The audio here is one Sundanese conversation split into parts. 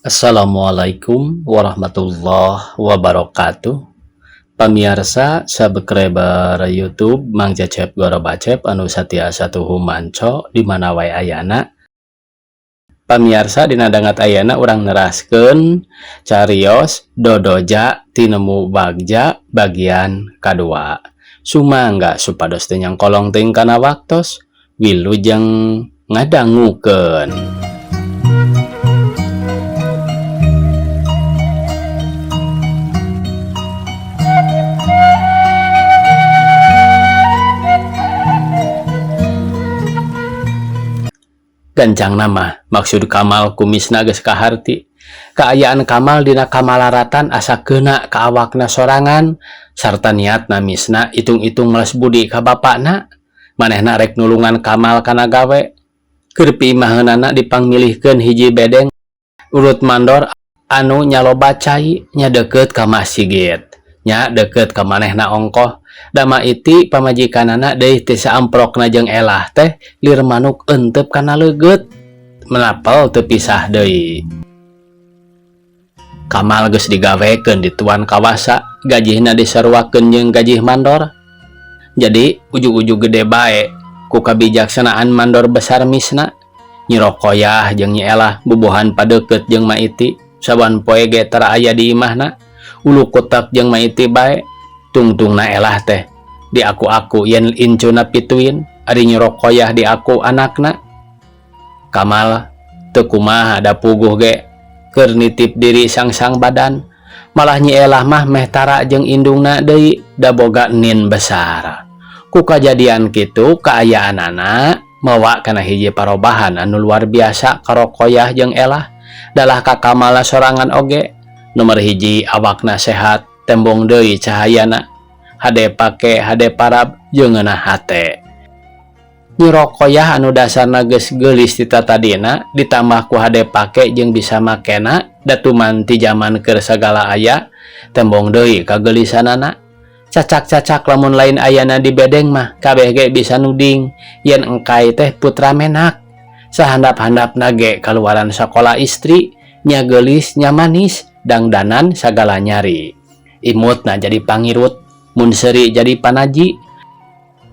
Assalamualaikum warahmatullahi wabarakatuh. Pamirsa subscriber YouTube Mang Cecep Gorobacep anu satiasa tuhu manco di mana wae ayana. Pamirsa dina dangat ayana urang neraskeun carios dodoja tinemu bagja bagian kadua. Sumangga supados teu nyang kolong teuing kana waktos wilujeng ngadangukeun. Gancang nama maksud Kamal kumisna geus kaharti. Kaayaan Kamal dina kamalaratan asa keuna ka awakna sorangan sarta niat namisna itung-itung meles budi ka bapakna. Manehna rek nulungan Kamal kana gawe. Keur piimaheunana dipangmilihkeun hiji bedeng urut mandor anu nyaloba cai nya deukeut ka masjid. Nya deukeut ka manehna ongkoh. Dama iti pamajikanana deui teu saamprokna jeung elah teh lir manuk euteup kana leugeut menapel teu pisah deui. Kamal geus digawekeun di tuan kawasa, gajihna disaruakeun jeung gajih mandor. Jadi ujug-ujug gede bae ku kabijaksanaan mandor besar misna. Nyi Rokoyah jeung Nyi Elah bubuhan padeukeut jeung Maiti, saban poe ge tara aya di imahna. Ulu kutek jeung Maiti bae. Tungtungna Elah teh di aku-aku yen incuna pituin, ari Nyi Rokoyah di aku anakna. Kamal teu kumaha da puguh ge keur nitip diri sang-sang badan. Malah Nyi Elah mah meh tara jeung indungna deui da boga nin besar. Ku kajadian kitu kaayaanana mawa kana hiji parobahan anu luar biasa ka Rokoyah jeung Elah. Dalah ka Kamal sorangan oge. Nomor hiji awakna sehat, tembong deui cahayana, hade pake hade parab jeung ngeunah hate. Nyi Rokoyah anu dasarna geus geulis ti tatadina ditambah ku hade pake jeung bisa makena datuman ti jaman keur sagala aya, tembong deui kageulisanana. Cacak-cacak lamun lain ayana di bedeng mah kabeh ge bisa nuding yen engkai teh putra menak. Sahandap-handapna ge kaluaran sakola istri, nya geulis nya manis, dangdanan sagala nyari. Imutna jadi pangirut, mun seuri jadi panaji,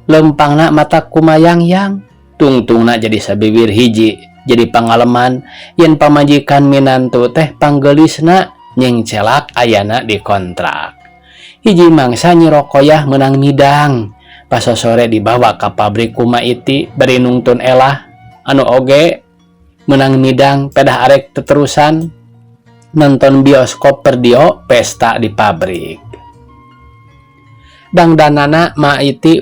lempangna mata kumayang-yang, tungtungna jadi sabibir hiji, jadi pangaleman yen pamajikan minantu teh panggeulisna nyeng celak ayana dikontrak. Hiji mangsa Nyi Rokoyah menang midang, pas sore dibawa ka pabrik ku Maiti bari nungtun Elah, anu oge menang midang pedah arek teterusan nonton bioskop perdio pesta di pabrik. Dangdanana Maiti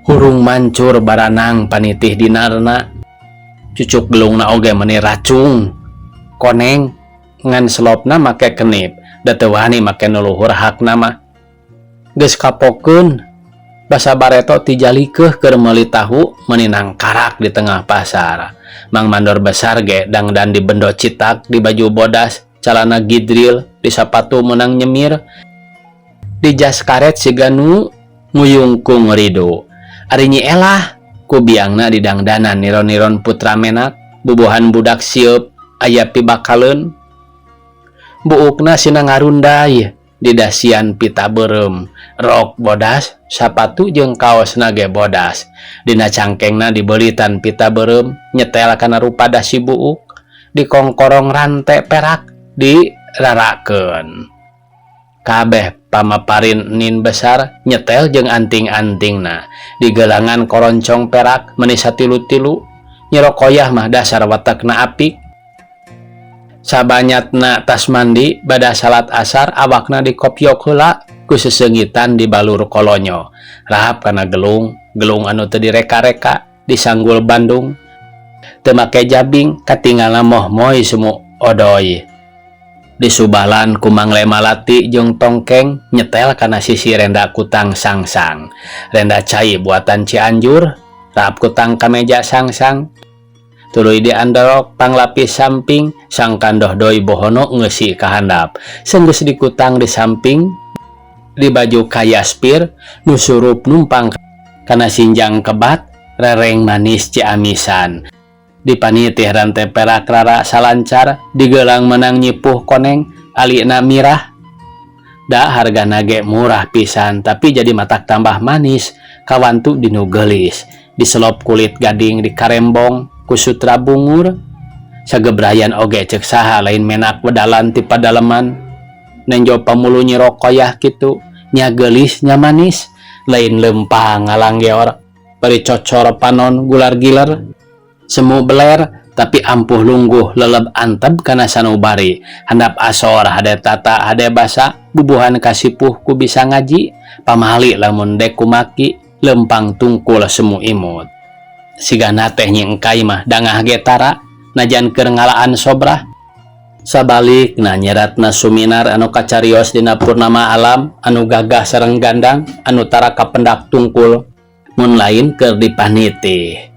hurung mancur baranang panitih dinarna. Cucuk gelungna oge meuni racung. Koneng ngan selopna make kenip, da teu wani make nu luhur hakna mah. Geus kapokeun basa bareto ti jalikeuh keur meuli tahu meninang karak di tengah pasar. Mang mandor besar ge dangdan di bendo citak, di baju bodas, calana gidril, di sapatu menang nyemir, di jas karet siga nu nguyung ku ngerido. Ari Nyi Elah ku biangna di dangdanan niron-niron putra menak, bubuhan budak sieup aya pibakaleun. Buukna sina ngarundai di dasian pita beureum, rok bodas, sapatu jeung kaosna ge bodas. Dina cangkengna dibeulitan pita beureum, nyetel kana rupa dasi buuk, di kongkorong rante perak dirarakeun. Kabeh pamaparin nin besar nyetel jeung anting-antingna, di gelangan koroncong perak meuni satilu-tilu. Nyi Rokoyah mah dasar watakna apik. Sabanyatna tas mandi bada salat asar awakna dikopiok heula ku seseungitan di balur kolonyo. Rahap kana gelung anu teu direka-reka, disanggul Bandung. Teu make jabing, katinggalna moh-moy semu odoy. Disubalan ku Mang Lemalati jeung Tongkeng nyetel kana sisi renda kutang sangsang. Renda cai buatan Cianjur, rahap kutang kameja sangsang. Tuluy diandorok panglapis samping, sang kandoh doi bohono ngeusi kahandap. Seunggeus dikutang di samping, di baju kayaspir, nu surup numpang kana sinjang kebat, rereng manis ciamisan. Dipanitih rantai perak rara salancar digelang menang nyipuh koneng alina mirah. Da harga nage murah pisan tapi jadi matak tambah manis kawantu dinu geulis diselop kulit gading di karembong ku sutra bungur. Sagebrayan oge cek saha lain menak wedalan ti padaleman nenjo pamulu nyirokoyah kitu nya geulis nya manis lain lempang ngalanggeor bari cocor panon gular giler semu beler tapi ampuh lungguh leleb antep kana sanubari handap asor hade tata hade basa bubuhan kasipuh ku bisa ngaji pamali lamun dek kumaki lempang tungkul semu imut sigana teh nyengkai mah dangah getara najan keur ngalaan sobrah sabalik na nyeratna suminar anu kacarios dina purnama alam anu gagah sareng gandang anu tara kapendak tungkul mun lain keur dipaniti.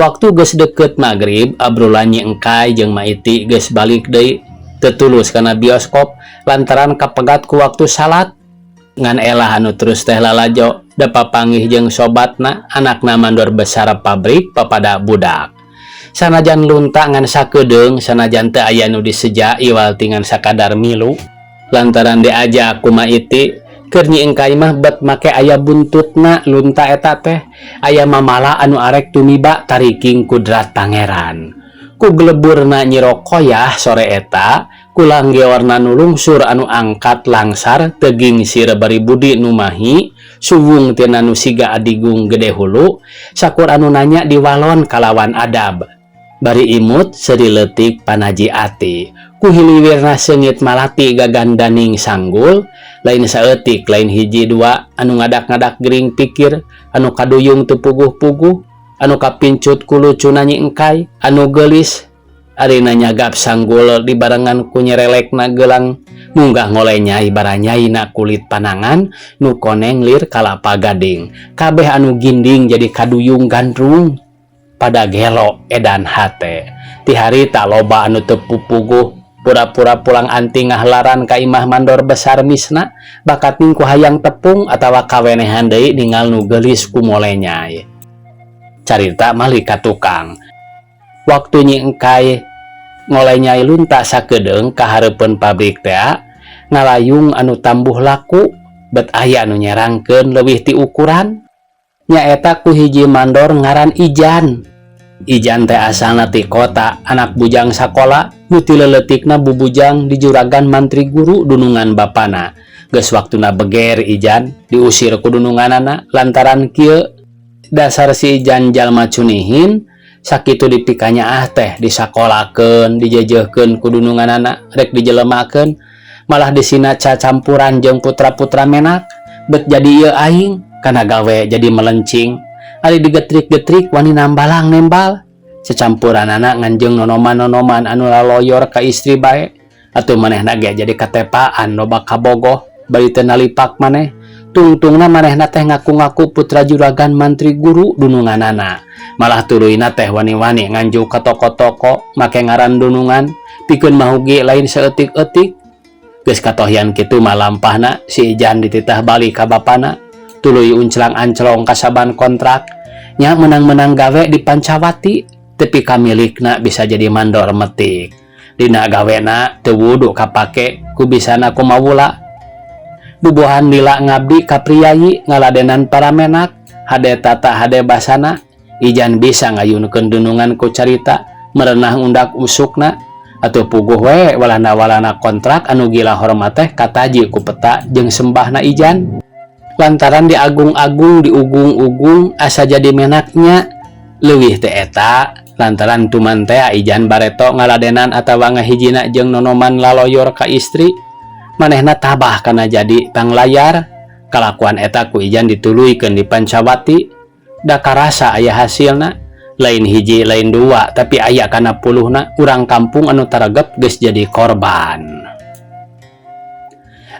Waktu geus deket magrib abrulan nyengkai jeung maiti geus balik deui tetulus kana bioskop lantaran kapegat ku waktu salat ngan elah anu terus teh lalajo da papanggih jeung sobatna anakna mandor besar pabrik papada budak. Sanajan lunta ngan sakedeung sanajan teu aya nu diseja iwal tingan sakadar milu lantaran diajak ku maiti keur nyengkai mah bet make aya buntutna lunta eta teh aya mamala anu arek tumiba tariking kudrat pangeran ku gleburna nyirokoyah sore eta kulang georna nu lungsur anu angkat langsar teging sire bari budi numahi suwung tina nu siga adigung gede hulu sakur anu nanya diwalon kalawan adab bari imut seriletik panaji ati ku hiliwirna seungit malati gagandaning sanggul lain saeutik lain hiji dua anu ngadak-ngadak gering pikir anu kaduyung teu puguh-puguh anu kapincut ku lucuna nyengkai anu geulis arina nyagap sanggul dibarengan ku nyerelekna gelang munggah ngoleh nyai baranyaina kulit panangan nu koneng lir kalapa gading kabeh anu ginding jadi kaduyung gandrung pada gelo edan hate ti hari tak loba anu teu puguh pura-pura pulang anting ngahlaran ka imah mandor besar misna bakat ningku hayang tepung atawa kawenehan deui ningal nu geulis ku mole nyai. Carita malih ka tukang. Waktu nyengkai ngoleh nyai lunta sakedeung ka hareupeun pabrik teh ngalayung anu tambuh laku bet aya anu nyerangkeun leuwih ti ukuran nyaeta ku hiji mandor ngaran Ijan. Ijan teh asalna ti kota anak bujang sakola nu ti leuletikna bubujang di juragan mantri guru dunungan bapana geus waktuna beger Ijan diusir ku dununganana lantaran kieu dasar si Ijan jalma cunihin sakitu dipikanya teh disakolakeun dijejehkeun ku dununganana rek dijelemakeun malah disina cacampuran jeung putra-putra menak bet jadi ieu aing kana gawe jadi melencing ari digetrik-getrik wani nambalang nembal secampuran anak nganjeng nonoman-nonoman anu laloyor ka istri bae atuh manehna ge jadi katepaan loba kabogoh bari teu nalipak maneh tungtungna manehna teh ngaku-ngaku putra juragan mantri guru dununganana malah tuluina teh wani-wani nganjuk ka toko-toko make ngaran dunungan pikeun mahugi lain saeutik-eutik geus katohyan kitu malampahna si Ijan dititah balik ka bapana tuluy unclang-anclong kasaban kontrak nya menang-menang gawe di Pancawati tepi kamilikna bisa jadi mandor metik dina gawena teu wudu kapake ku bisana kumawula bubuhan lila ngabdi ka priyayi ngaladenan para menak hade tata hade basana Ijan bisa ngayunkeun dunungan ku carita merenah undak usukna atuh puguh we walana-walana kontrak anu gila hormat teh kataji ku peta jeung sembahna Ijan lantaran diagung-agung diugung-ugung asa jadi menaknya leuwih teh eta lantaran tuman teh Ijan bareto ngaladenan atawa ngahijina jeung nonoman laloyor ka istri manehna tabah kana jadi panglayar kalakuan eta ku Ijan dituluykeun di Pancawati da karasa aya hasilna lain hiji lain dua tapi aya kana puluhna urang kampung anu taregep geus jadi korban.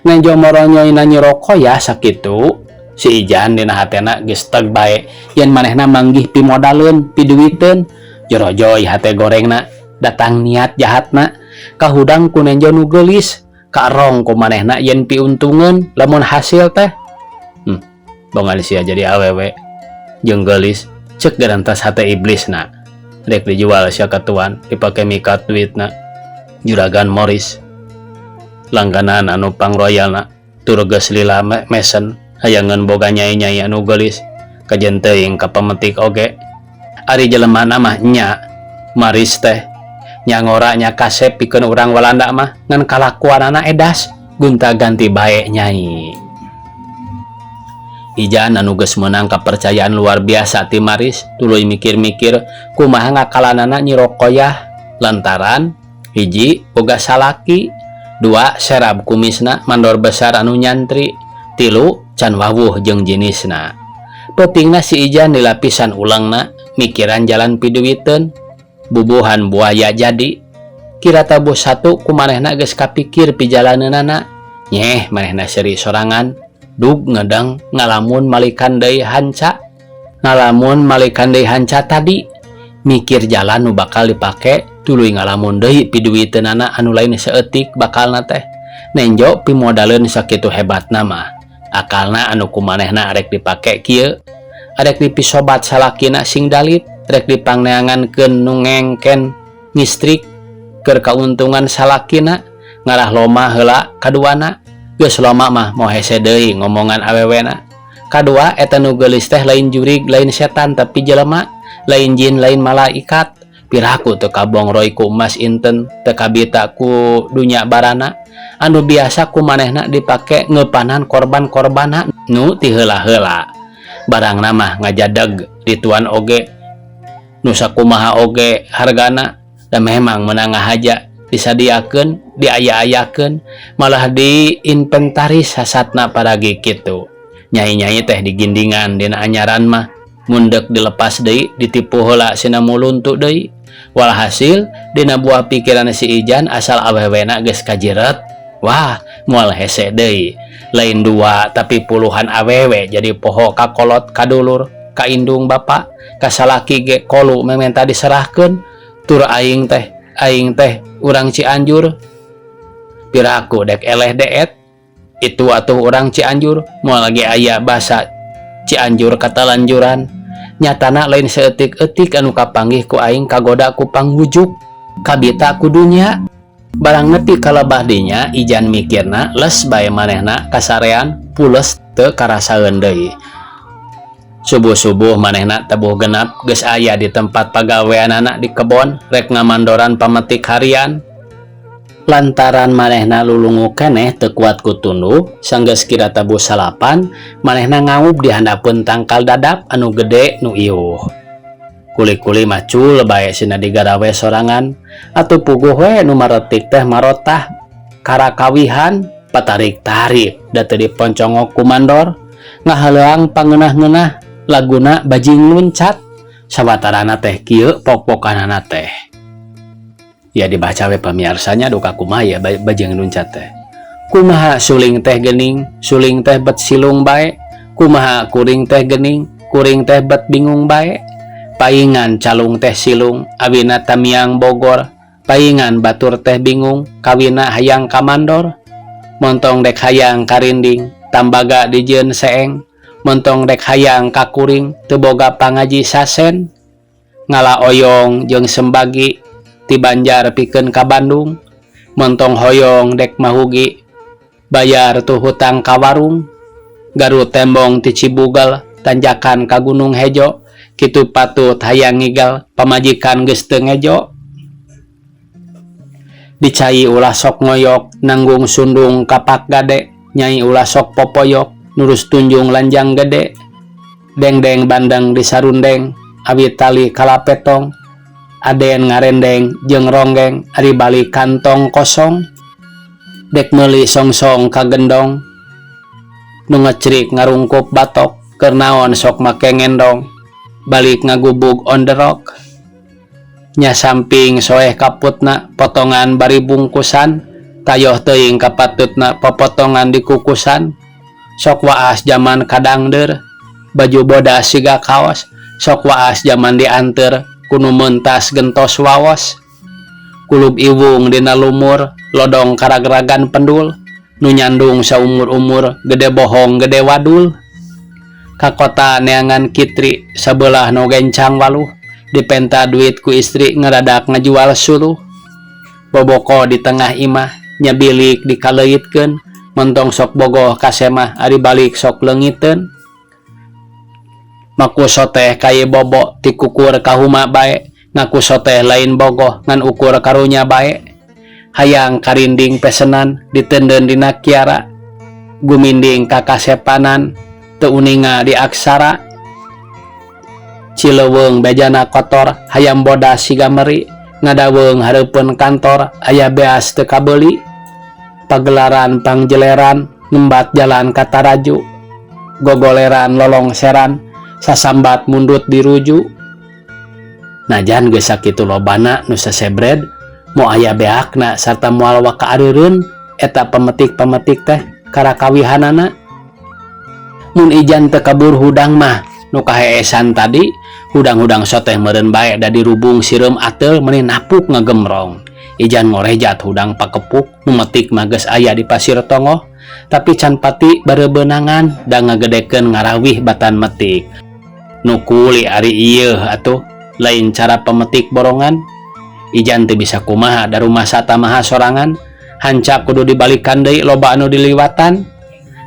Nenjo moronyoina nyirokoyah sakitu si Ijan dina hatena geus teg bae yen manehna manggih pimodaleun piduiteun jorojoy hate gorengna datang niat jahatna kahudang ku nenjo nu geulis karong ku manehna yen piuntungeun lamun hasil teh bongal sia jadi awewe jeung geulis ceuk garantas hate iblisna rek dijual sia katuan dipake mikat duitna. Juragan Morris langganan anu pangroyalna tur geus lila mesen hayangan boga nyai-nyai anu geulis kajen teuing ka pemetik oge. Ari jelemana mah nya Maris teh nya ngora nya kasep pikeun urang Walanda mah ngan kalakuanana edas gunta ganti bae nyai. Ijan anu geus meunang kepercayaan luar biasa ti Maris tuluy mikir-mikir kumaha ngakalanana Nyi Rokoyah lantaran hiji boga salaki, dua serab kumisna mandor besar anu nyantri, tilu can wawuh jeung jenisna. Peutingna si Ijan dilapisan ulangna mikiran jalan piduwiteun bubuhan buaya jadi kira tabuh satu ku manehna geus kapikir pijalaneunana nyeh manehna seri sorangan dug ngedang ngalamun malikan deui hanca tadi mikir jalan nu bakal dipake tuluy ngalamun deui piduwiteunana anu lain seeutik bakalna teh nenjo pimodaleun sakitu hebatna mah akalna anu kumanehna arek dipake kieu arek dipisobat salakina sing dalit rek dipangneangankeun nu ngengken ngistrik keur kauntungan salakina ngarah loma heula kaduana geus loma mah moh hese deui ngomongan awewena kadua eta nu geulis teh lain jurig lain setan tapi jelema lain jin lain malaikat piraku teu kabongroy ku emas inten teu kabita ku dunya barana anu biasa ku manehna dipake ngeupanan korban-korbana nu ti heula-heula barangna mah ngajadeg dituan oge nu sakumaha oge hargana da memang meunang ngahaja disadiakeun diaya-ayakeun malah diinventaris hasatna paragi kitu nyai-nyai teh digindingan dina anyaran mah mundek dilepas deui ditipu heula sina muluntu deui walhasil dina buah pikiran si Ijan asal awewena geus kajiret wah moal hese deui lain dua tapi puluhan awewe jadi poho kakolot kadulur kaindung bapak kasalaki ge kolu mementa diserahkeun tur aing teh urang Cianjur piraku dek eleh deet itu atuh urang Cianjur moal lagi aya basa Cianjur katalanjuran nyatana lain seeutik-eutik anu kapanggih ku aing kagoda ku pangwujuk kabita ku dunya barang nepi kalebah dinya Ijan mikirna les bae manehna kasarean pules teu karasaeun deui subuh-subuh manehna tebuh genap geus aya di tempat pagaweanana di kebon rek ngamandoran pametik harian lantaran manehna lulungu keneh teu kuat ku tunduh sanggeus kira tabuh salapan manehna ngawub di handapeun tangkal dadap anu gede nu iuh kuli-kuli macul bae sina digarawe sorangan atuh puguh we nu maretik teh marotah karakawihan patarik-tarik da teu diponcongok ku mandor ngahaleuang pangeunah-ngeunah laguna bajing luncat sawatarana teh kieu pok-pokanana teh ya dibaca we pamiarsanya duka kumaha ya bajing luncat teh kumaha suling teh geuning suling teh bet silung bae kumaha kuring teh geuning kuring teh bet bingung bae paingan calung teh silung awina tamiang Bogor paingan batur teh bingung kawina hayang kamandor montong dek hayang karinding tambaga dijieun seeng montong dek hayang kakuring teu boga pangaji sasen ngala oyong jeung sembagi ti Banjar pikeun ka Bandung montong hoyong dek mahugi bayar tu hutang ka warung Garut tembong ti Cibugal tanjakan ka Gunung Hejo kitu patut hayang ngigal pamajikan geus teu ngejo dicai ulah sok ngoyok nanggung sundung kapak gade nyai ulah sok popoyok nurus tunjung lanjang gede deng-deng bandeng disarundeng abi tali kalapetong aden ngarendeng jeung ronggeng ari balik kantong kosong dek meuli songsong kagendong nu ngecrik ngarungkup batok keur naon sok make ngendong balik ngagubug on the rock nya samping soeh kaputna potongan bari bungkusan tayoh teuing kapatutna popotongan dikukusan sok waas zaman kadangdeur baju bodas siga kaos sok waas zaman dianteur kuno mentas gentos wawas kulub iwung dina lumur lodong karagragan pendul nu nyandung saumur-umur gede bohong gede wadul ka kota neangan kitri sabelah no gencang waluh dipenta duit ku istri ngeradak ngajual suluh. Boboko di tengah imah nya bilik dikaleitkeun mentong sok bogoh kasemah ari balik sok leungiteun. Makuso teh kaye bobo tikukur kahuma bae, ngakuso teh lain bogoh ngan ukur karunya bae. Hayang karinding pesenan ditenden dina kiara, guminding kakasepanan teu uninga di aksara. Cileuweung bejana kotor hayam bodas siga meri, ngadaweung hareupeun kantor aya beas teu kabeuli. Pagelaran pangjeleran ngembat jalan kataraju, gogoleran lolongseran sasambat mundut diruju. Najan geus sakitu lobana nu sasebred moal aya beakna sarta moal wakaareureun eta pemetik-pemetik teh karakawihanana. Mun Ijan teu kabur hudang mah nu kaheesan tadi, hudang-hudang soteh meureun bae da dirubung sireum ateul meuni napuk ngagemrong. Ijan ngorejat hudang pakepuk nu metik mah geus aya di pasir tongoh, tapi can pati bareubeunangan da ngagedekeun ngarawih batan metik. Nu kuli ari ieu atuh lain cara pemetik borongan. Ijan teu bisa kumaha da rumah satamaha sorangan, hancak kudu dibalikan deui loba anu diliwatan.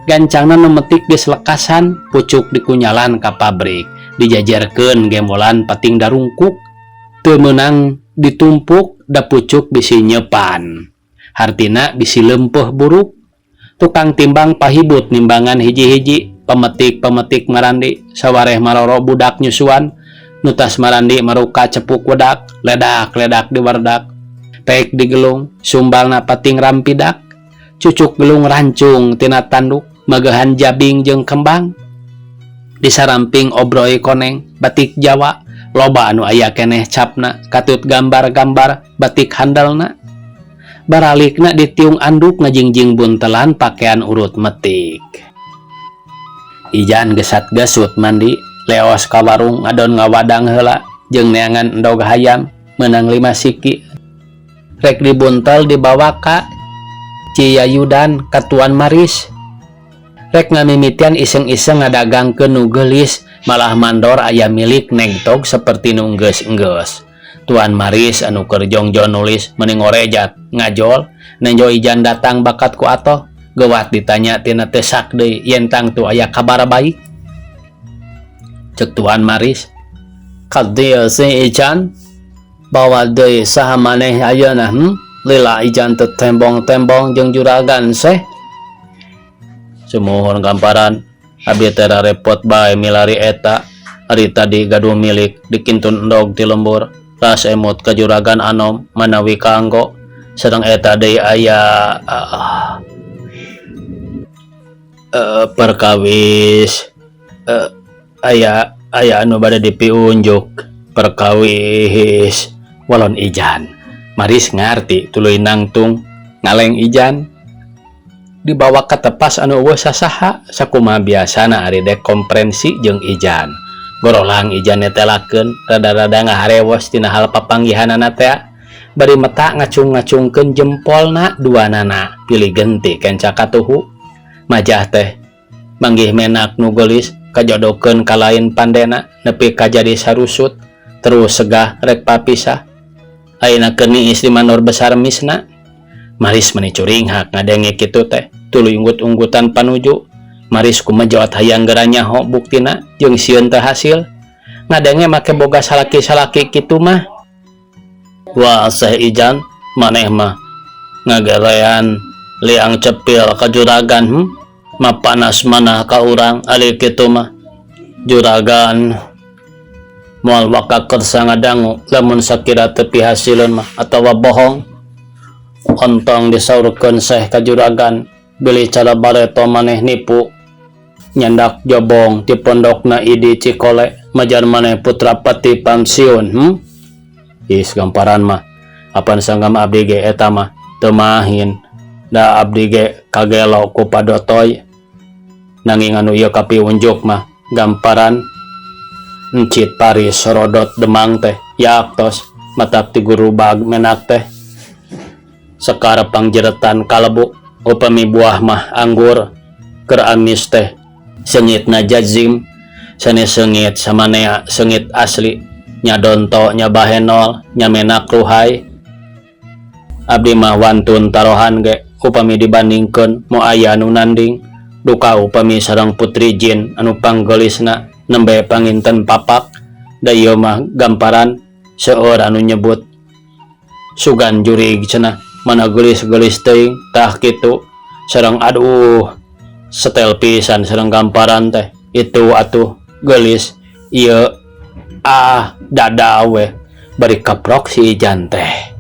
Gancangna nu metik geus lekasan, pucuk dikunyalan ka pabrik, dijajarkeun gembolan pating darungkuk. Teu meunang ditumpuk da pucuk bisi nyepan, hartina bisi lempeuh buruk. Tukang timbang pahibut nimbangan hiji-hiji, pemetik-pemetik marandi sawareh maroro budak nyusuan, nutas marandi maruka cepuk wedak, ledak-ledak di wardak, pek digelung sumbalna pating rampidak, cucuk gelung rancung tina tanduk, magahan jabing jeung kembang. Di saramping obroi koneng batik Jawa, loba anu aya keneh capna katut gambar-gambar batik handalna. Baralikna ditiung anduk ngajingjing buntelan pakaian urut metik. Ijan gesat-gesut mandi, leos ka warung ngadon ngawadang heula jeung neangan endog hayam meunang 5 siki. Rek dibuntel dibawa ka Ciyayudan ka Tuan Maris. Rek ngamimitian iseng-iseng ngadagangkeun nu geulis, malah mandor aya milik negtog seperti nu enggeus-enggeus. Tuan Maris anu keur jongjo nulis meuni ngorejat ngajol, nenjo Ijan datang bakat ku atoh, geuwat ditanya tina teu sak deui yen tang tu aya kabar baik. Cek Tuan Maris, "Kadieu si Ijan, bawa deui saha maneh ayeuna lila Ijan teu tembong-tembong jeung juragan seh." "Sumuhun gamparan, abi teh repot bae milari eta. Ari tadi gaduh milik dikintun endog ti lembur, ras emut ka juragan anom manawi kanggo, sareng eta deui aya perkawis, aya anu bade dipiunjuk perkawis." Walon Ijan. Maris ngarti tuluy nangtung ngaleng Ijan. Dibawa ka tepas anu eueuh sasaha, sakumaha biasana ari dek komprensi jeung Ijan. Gorolang Ijan netelakeun rada-rada ngaharewos tina hal papanggihanana teh. Bari mata ngacung-ngacungkeun jempolna duanana, pilih genti kenca katuhu. Majah teh manggih menak nu geulis kajodokeun ka lain pandena nepi ka jadi sarusut, terus segah rek papisah. Ayeuna keuni istri Mandor besar misna. Maris meuni curinghak ngadenge kitu teh, tuluy unggut-unggutan panuju. Maris kumejot hayang geura nyaho buktina jeung sieun teu hasil. Ngadenge make boga salaki-salaki kitu mah. "Wah Seh Ijan, maneh mah ngagerean liang cepil ka juragan, mapanas manah ka urang ari kitu mah. Juragan moal waka kersa ngadangu lamun sakira teu pihasilun mah atawa bohong. Ontong disaurkeun Seh ka juragan, beli cara bareto maneh nipu. Nyandak jobong ti pondokna Idi Cikole, majar maneh putra pati pensiun. Is gamparan mah, apan sanggam abdi ge eta mah teu mahin. Da abdi ge kagelo ku padotoy. Nanging anu ieu kapiunjuk mah gamparan. Encit Paris rodot Demang teh yaktos matap ti guru bag menak teh. Sekar pangjeretan kalebu, upami buah mah anggur, keur amis teh seungitna jazim, sanes seungit samanea seungit asli. nya donto nya bahenol nya menak ruhai. Abdi mah wantun tarohan ge upami dibandingkeun moal aya nu nanding duka upami sareng putri jin anu panggelisna nembe panginten papak da ieu mah gamparan seueur anu nyebut sugan jurig cenah mana gelis-gelis teuing tah kitu sareng aduh setel pisan sareng gamparan teh itu atuh gelis ieu dada we bari kaprok si Ijan teh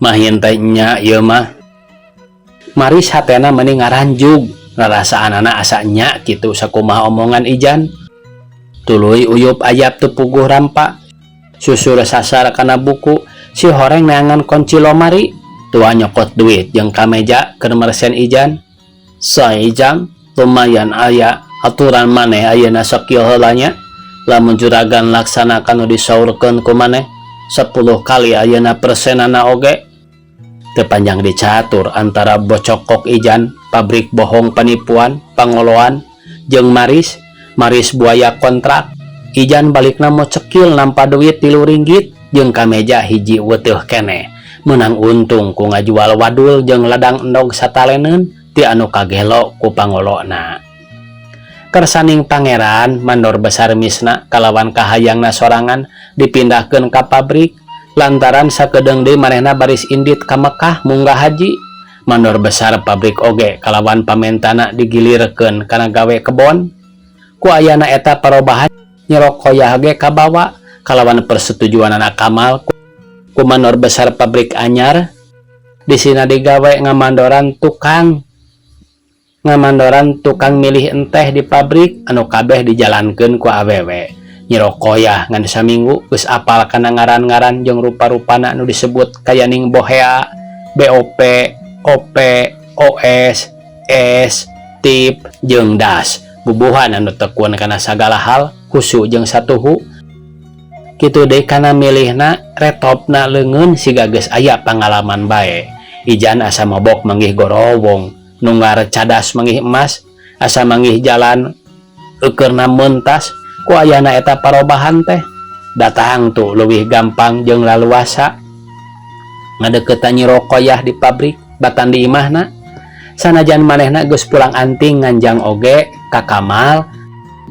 mahin teh nya ieu mah maris hatena mending ngaranjug ngarasaanana asa nya kitu sakumaha omongan Ijan. Tuluy uyup ayap teu puguh rampa susur sasar kana buku si horeng neangan kunci lomari tua nyokot duit jeung ka meja keur mersen Ijan. Sa Ijan lumayan aya aturan maneh ayeuna sakieu heula nya lamun juragan laksanakan nu disaurkeun ku maneh 10 kali ayeuna persenana oge. Teu panjang dicatur antara bocokok Ijan pabrik bohong penipuan pangoloan jeung Maris buaya kontrak. Ijan balikna mau cekil nampa duit 3 ringgit jeung ka meja hiji weuteuh keneh menang untung ku ngajual wadul jeung ladang endog sataleneun ti anu kagelo ku pangolona. Kersaning pangeran mandor besar misna kalawan kahayangna sorangan dipindahkeun ka pabrik lantaran sakedeung deui manehna baris indit ka Mekah munggah haji. Mandor besar pabrik oge kalawan pamentana digilirkeun kana gawe kebon. Ku ayana eta parobahan nyerok koyah ge kabawa kalawan persetujuan anak Kamal ku mandor besar pabrik anyar disina digawe ngamandoran tukang milih enteh di pabrik anu kabeh dijalankeun ku awewe. Nyerok koyah ngan saminggu geus apal kana ngaran-ngaran jeung rupa-rupana anu disebut kayaning bohea, BOP, OP, OS, S, tip jeung das. Bubuhan anu tekuan kana sagala hal husu jeung satuhu kitu deui kana milihna retopna leungeun siga geus aya pangalaman bae. Ijan asa mabok manggih gorowong nunggar cadas manggih emas asa manggih jalan eukeurna mentas ku ayana eta parobahan teh datang tuh leuwih gampang jeung laluasa ngadeuketan Nyi Rokoyah di pabrik batan di imahna. Sanajan manehna geus pulang anting nganjang oge ka Kamal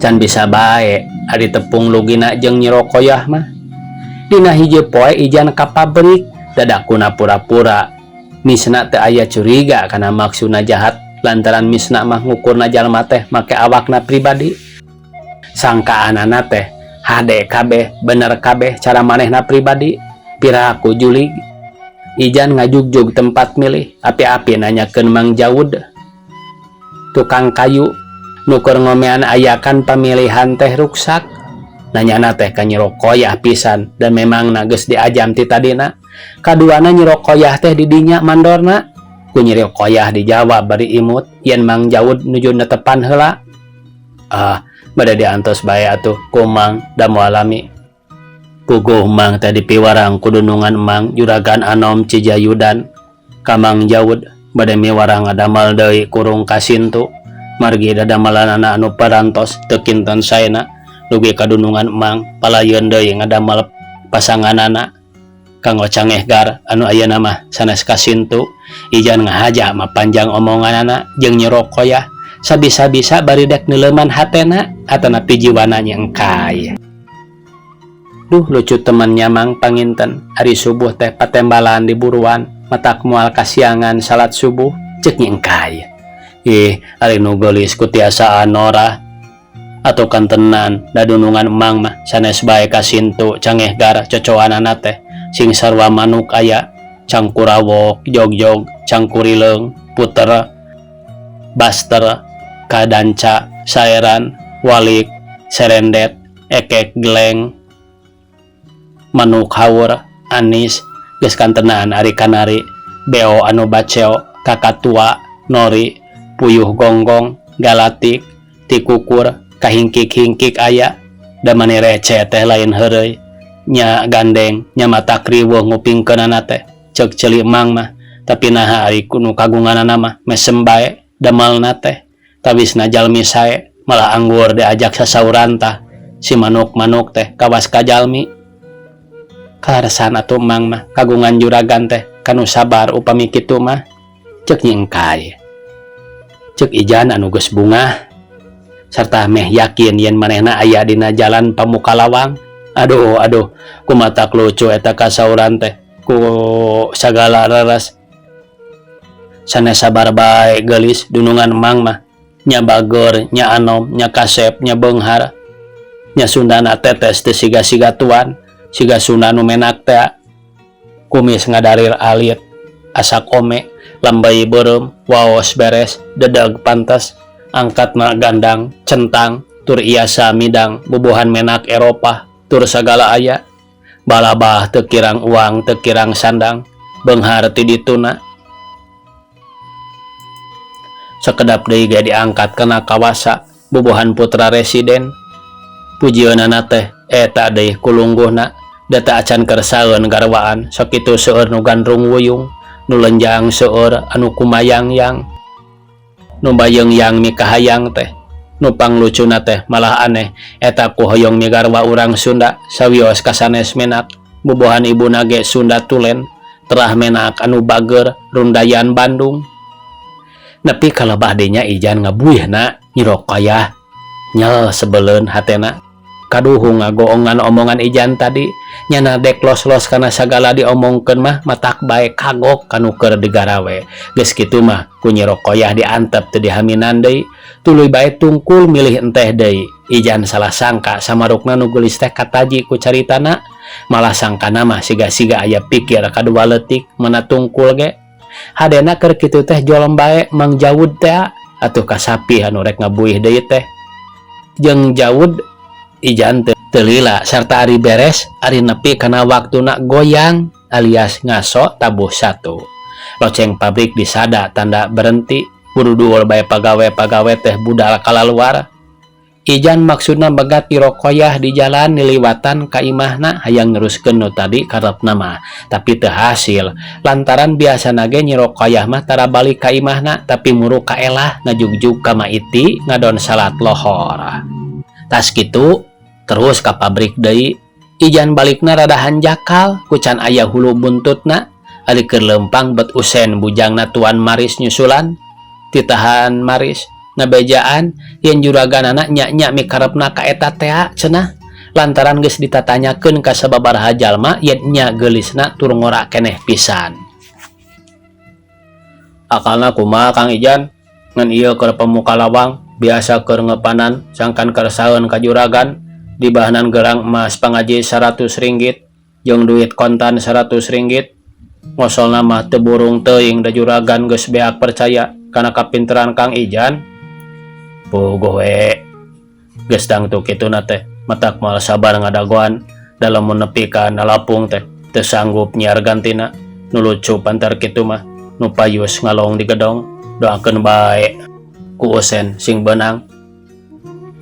can bisa bae ari tepung lugina jeung Nyi Rokoyah mah. Dina hiji poe Ijan ka pabrik dadakuna pura-pura misna teu aya curiga kana maksudna jahat lantaran misna mah ngukurna jalma teh make awakna pribadi. Sangkaanana teh hade kabeh bener kabeh cara manehna pribadi piraku julig. Ijan ngajugjug tempat milih api-api nanyakeun Mang Jaud tukang kayu nuker ngomean ayakan pamilihan teh ruksak. Nanyana teh ka Nyi Rokoyah pisan dan memang geus diajam ti tadina. Kaduana Nyi Rokoyah teh di dinya mandorna. Ku Nyi Rokoyah dijawab bari imut yen Mang Jaud nuju netepan heula. Bade diantos bae atuh ku Mang da moal lami. Puguh Mang teh dipiwarang kudunungan Mang Juragan Anom Cijayudan ka Mang Jaud bade miwarang ngadamel deui kurung kasintu margi dadamelanana anu parantos teu kinten saena dugi kadunungan Mang palayeun deui ngadamel pasanganana kanggo Cangehgar anu ayeuna mah sanes kasintu. Ijan ngahaja mapanjang omonganana jeung Nyi Rokoyah sabisa-bisa bari dek neuleuman hatena atana pijiwana nyengkai. Duh lucu temannya Mang panginten hari subuh teh patembalan di buruan matak moal kasiangan salat subuh cek nyengkai. Ari nu geulis ku tiasaan norah atau kantenan dadunungan Mang mah sanes bae kasintu Cangehgar cocoanana teh sing sarwa manuk aya Cangkurawok, Jogjog, Cangkurileung, Puter, Baster, Kadanca, Saeran, Walik, Serendet, Ekek Geleng, Manuk Haur, Anis, geus kantenan ari kanari, Beo anu baceo, Kakatua, Nori, Puyuh Gonggong, Galatik, Tikukur, kahingkik-hingkik aya, da mani receh teh lain heureuy, nya gandeng, nya mata kriweuh ngupingkeunana teh, ceuk ceuli Mang mah, tapi naha ari nu kagunganana mah mesem bae damelna teh, tabisna jalmi sae, malah anggur diajak sasauran tah, si manuk-manuk teh kawas ka jalmi. Kalaresan atuh Mang mah kagungan juragan teh kanu sabar upami kitu mah, ceuk nyengkai. Ceuk Ijan anu geus bungah sarta meh yakin yen manehna aya dina jalan pamuka lawang. Aduh kumaha lucu eta kasauran teh ku sagala reres. Sanes sabar bae geulis dunungan Mang mah nya Bageur, nya Anom, nya Kasep, nya Beunghar, nya Sundana tetes teu siga-siga tuan, siga Sunda nu menak teh kumis ngadarir alit, asak ome, lambai beureum, waos beres, dedeg pantes, angkatna gandang, centang, tur iasa midang, bubuhan menak Eropah, tur sagala aya. Balabah teu kirang uang, teu kirang sandang, Beunghar ti dituna. Sakedap deui ge diangkat kana kawasa, bubuhan putra residen. Pujieunana teh eta deui kulungguhna, da teu acan keur saeun garwaan, sakitu seueur nu gandrung wuyung, nu lenjang seueur anu kumayang-yang, nu bayeung-yang mikahayang teh, nu panglucuna teh malah aneh eta ku hoyong migarwa urang Sunda sawios kasanes menak, bubuhan ibuna ge Sunda tulen, terah menak anu Bageur rundayan Bandung. Nepi ka lebah-denya Ijan ngabuihna Nyi Rokoyah nyel sebeleun hatena. Kaduhu ngagoongan omongan Ijan tadi, nyana dek los-los kana sagala diomongkeun mah matak bae kagok kanu keur digarawe. Geus kitu mah ku Nyi Rokoyah diantep teu dihaminan deui, tuluy bae tungkul milih enteh deui. Ijan salah sangka samarukna nu geulis teh kataji ku caritana, malah sangkana mah siga-siga aya pikir kadua leutik meuna tungkul ge. Hadena keur kitu teh jolom bae Mang Jawud teh atuh kasapi anu rek ngabuih deui teh. Jeung Jawud Ijan teu lila sarta ari beres ari nepi kana waktuna goyang alias ngaso tabuh satu. Loceng pabrik disada tanda berhenti, buru duul bae pagawe-pagawe teh budal kalaluar. Ijan maksudna begat Nyi Rokoyah di jalan niliwatan ka imahna hayang neruskeun nu tadi karepna mah, tapi teu hasil lantaran biasana ge Nyi Rokoyah mah tara balik ka imahna tapi muru kaelah ngajugjug ka Maiti ngadon salat lohor. Tas kitu terus ka pabrik deui. Ijan balikna rada hanjakal kucan aya hulu buntutna, ari keur leumpang bet usen bujangna Tuan Maris nyusulan. Titahan Maris ngabejaan yen juraganana nya-nya mikarepna ka eta teh cenah, lantaran geus ditatanyakeun ka sababaraha jalma yen nya geulisna tur ngora keneh pisan. Akalna kumaha Kang Ijan? Ngan ieu keur pemuka lawang biasa keur ngepanan sangkan keur saeun ka juragan dibahanan gerang emas pangaji 100 ringgit jeung duit kontan 100 ringgit. Ngosolna mah teu burung teuing da juragan geus beak percaya kana kapinteran Kang Ijan. Puguh we geus dangtu kituna teh matak moal sabar ngadagoan dalam menepi ka nalapung teh teu sanggup nyiar gantina. Nu lucu pantar kitu mah nu payus ngalong di gedong, doakeun bae ku usen sing beunang.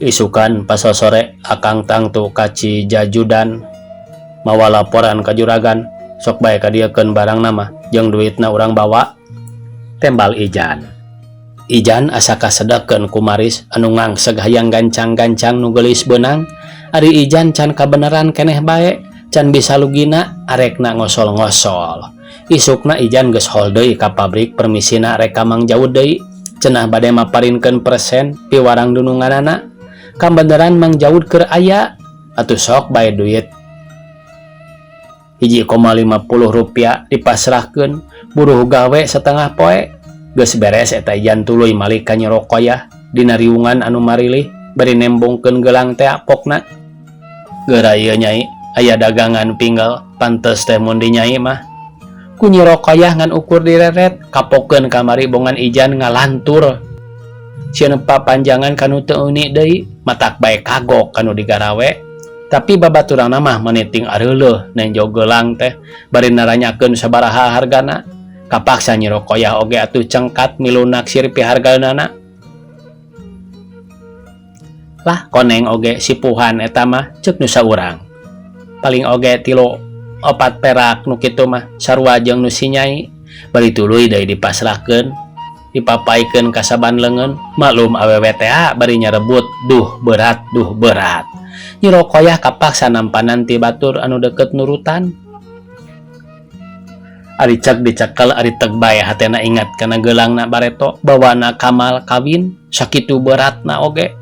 Isukan pas sore akang tangtu kaci jajudan mawa laporan ka juragan, sok bae kadiekeun barang nama jeung duitna urang bawa. Tembal Ijan asa kasedekeun ku Maris anu ngangseg hayang gancang-gancang nu geulis beunang. Ari Ijan can kabeneran keneh bae, can bisa lugina arekna ngosol-ngosol. Isukna Ijan geus hol deui ka pabrik permisina rek ka Mang Jawud deui, cenah bade maparinkeun persen piwarang dununganana. Kambeneran Mang Jawud keur aya, atuh sok bae duit 1,50 rupiah dipasrahkeun, buruh gawe setengah poe. Geus beres eta Ijan tuluy malik ka Nyi Rokoyah dina riungan anu marilih bari nembongkeun gelang teh apokna. Geura ieu Nyai aya dagangan pinggel pantes teh mun di Nyai mah. Ku Nyi Rokoyah ngan ukur direret kapokeun kamari bongan Ijan ngalantur. Sieun papanjangan kanu teu euni deui matak bae kagok kanu digarawe. Tapi babaturangna mah meniting areuleuh nenjo gelang teh bari naranyakeun sabaraha hargana. Kapaksa Nyi Rokoyah oge atuh cengkat milu naksir pihargaeunana. Lah koneng oge sipuhan eta mah ceuk nu saurang. Paling oge 3-4 perak nu kitu mah sarua jeung nu si Nyai. Bari tuluy deui dipasrahkeun, dipapaikeun ka saban leungeun. Maklum awewe teh bari nyarebut duh berat. Nyi Rokoyah kapaksa nampanan ti batur anu deukeut nurutan. Ari cek dicekel ari tegbay hatena ingat kana geulangna bareto bawana kamal kawin sakitu beratna oge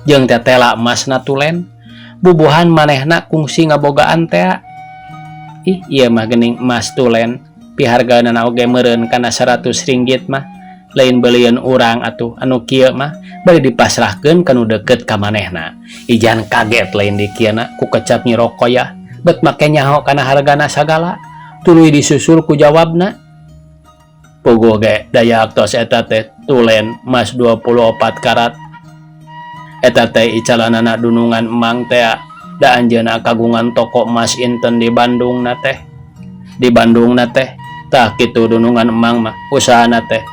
jeung tetela emasna tulen bubuhan manehna kungsi ngabogaan teh. Ih ieu mah geuning emas tulen pihargana oge meureun kana 100 ringgit mah lain belian urang atuh anu kieu mah bari dipasrahkeun kanu deukeut ka manehna. Ijan kaget lain di kieuna ku kecap Nyi Rokoyah bet make nyaho kana hargana sagala tuluy disusul ku jawabna. Puguh ge daya aktos eta teh tulen emas 24 karat. Eta teh icalanana dunungan emang teh da anjeunna kagungan toko emas inten di Bandung na teh. Di Bandung na teh tah kitu dunungan emang mah usahana teh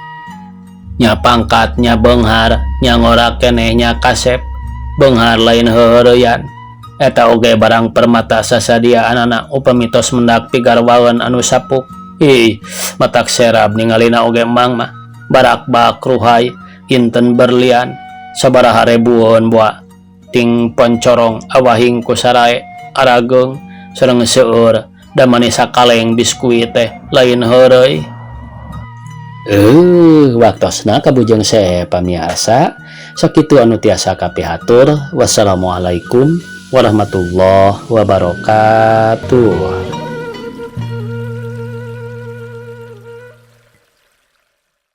nya pangkat nya beunghar nya ngorak keneh nya kasep beunghar lain heureureuyan. Eta oge barang permata sasadiaanana upami tos mendak pigarwaeun anu sapuk. Ih matak serab ningalina oge emang mah barak bakruhai inten berlian sabaraha ribueun boa ting poncorong awahing ku sarae arageung sareng seueur da manis sakaleng biskuit teh lain heureuy. Waktosna kabujeng saya pamiarsa sakitu anu tiasa kapihatur. Wassalamualaikum warahmatullahi wabarakatuh.